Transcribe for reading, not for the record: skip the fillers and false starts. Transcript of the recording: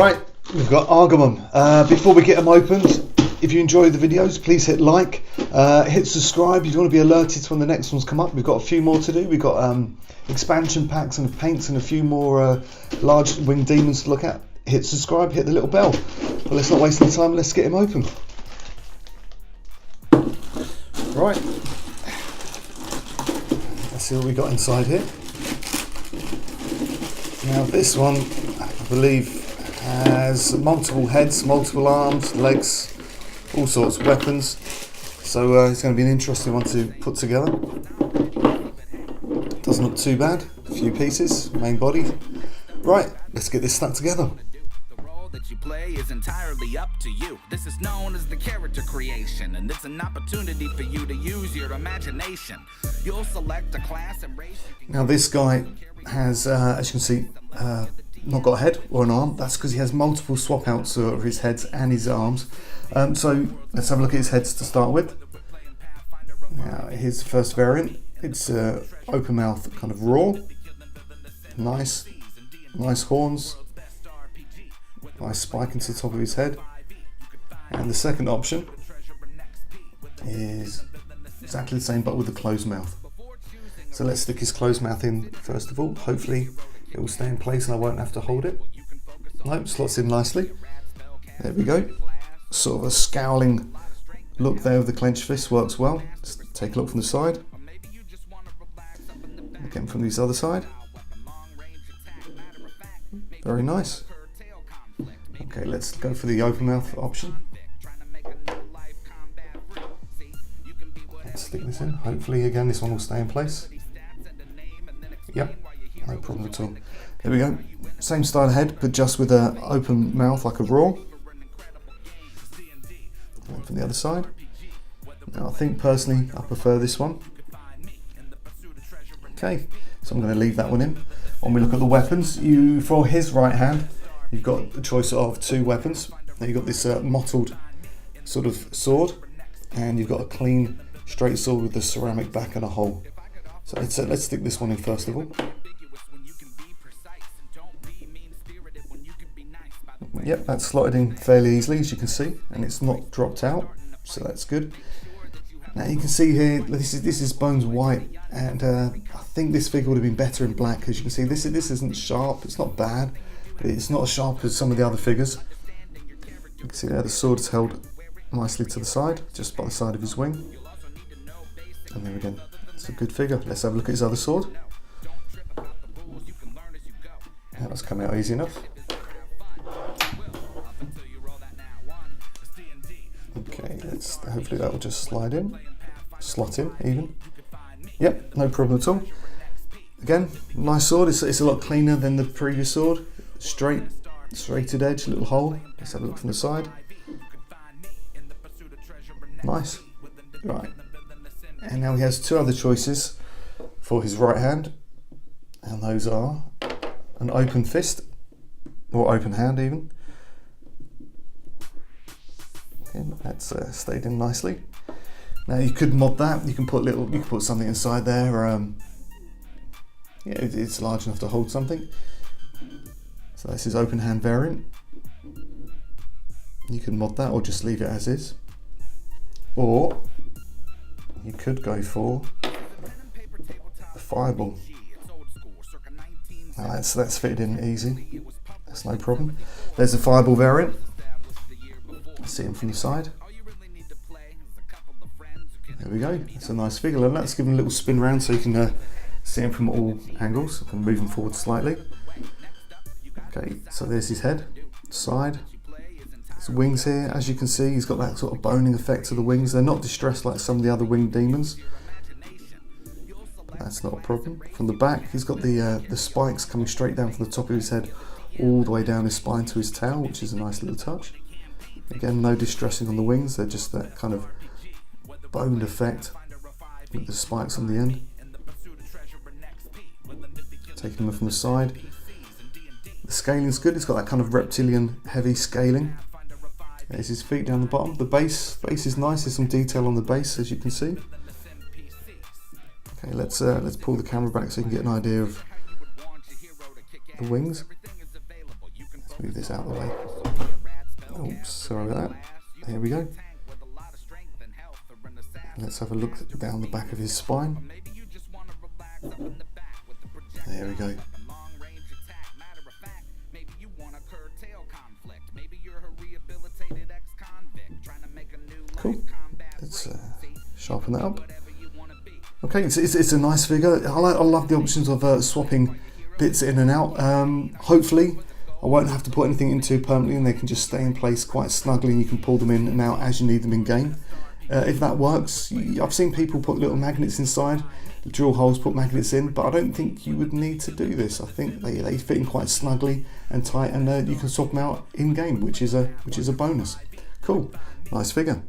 Right, we've got Agramon. Before we get them opened, if you enjoy the videos, please hit like, hit subscribe if you want to be alerted when the next ones come up. We've got a few more to do. We've got expansion packs and paints and a few more large winged demons to look at. Hit subscribe, hit the little bell. But let's not waste any time, let's get him open. Right, let's see what we got inside here. Now this one, I believe, has multiple heads, multiple arms, legs, all sorts of weapons. So it's going to be an interesting one to put together. Doesn't look too bad. A few pieces, main body. Right, let's get this stuck together. That you play is entirely up to you. This is known as the character creation, and it's an opportunity for you to use your imagination. You'll select a class and race. Now this guy has, as you can see, not got a head or an arm. That's because he has multiple swap outs of his heads and his arms. So let's have a look at his heads to start with. Now here's the first variant. It's open mouth, kind of raw. Nice horns. Nice spike into the top of his head. And the second option is exactly the same but with a closed mouth. So let's stick his closed mouth in first of all. Hopefully it will stay in place and I won't have to hold it. Nope, slots in nicely. There we go. Sort of a scowling look there with the clenched fist works well. Let's take a look from the side. Again from this other side. Very nice. Okay, let's go for the open mouth option. Let's stick this in. Hopefully, again, this one will stay in place. Yep, no problem at all. There we go. Same style head, but just with an open mouth like a raw. And from the other side. Now, I think personally, I prefer this one. Okay, so I'm going to leave that one in. When we look at the weapons, for his right hand, you've got a choice of two weapons. Now you've got this mottled sort of sword, and you've got a clean, straight sword with a ceramic back and a hole. So let's stick this one in first of all. Yep, that's slotted in fairly easily, as you can see, and it's not dropped out, so that's good. Now you can see here, this is bones white, and I think this figure would have been better in black. As you can see, this isn't sharp, it's not bad. It's not as sharp as some of the other figures. You can see there the sword is held nicely to the side, just by the side of his wing. And there again, it's a good figure. Let's have a look at his other sword. That was coming out easy enough. Okay, hopefully that will just slot in even. Yep, no problem at all. Again, nice sword. It's a lot cleaner than the previous sword. Straighted edge, little hole. Let's have a look from the side. Nice. Right. And now he has two other choices for his right hand, and those are an open fist or open hand even. Okay, that's stayed in nicely. Now you could mod that. You can put something inside there. Yeah, it's large enough to hold something. So this is open hand variant. You can mod that or just leave it as is. Or you could go for the fireball. Now that's fitted in easy. That's no problem. There's a fireball variant. See him from the side. There we go. It's a nice figure. And let's give him a little spin round so you can see him from all angles. I can move him forward slightly. Okay, so there's his head, side, his wings here. As you can see, he's got that sort of boning effect to the wings. They're not distressed like some of the other winged demons. But that's not a problem. From the back, he's got the spikes coming straight down from the top of his head all the way down his spine to his tail, which is a nice little touch. Again, no distressing on the wings. They're just that kind of boned effect with the spikes on the end. Taking them from the side. The scaling's good. It's got that kind of reptilian heavy scaling. There's his feet down the bottom. The base is nice. There's some detail on the base, as you can see. Okay, let's pull the camera back so you can get an idea of the wings. Let's Move this out of the way. Oops, sorry about that. There we go. Let's have a look down the back of his spine. There we go. Cool. Let's sharpen that up. Okay, it's a nice figure. I love the options of swapping bits in and out. Hopefully I won't have to put anything into permanently and they can just stay in place quite snugly and you can pull them in and out as you need them in game. If that works, I've seen people put little magnets inside, drill holes, put magnets in, but I don't think you would need to do this. I think they fit in quite snugly and tight, and you can swap them out in game, which is a bonus. Cool, nice figure.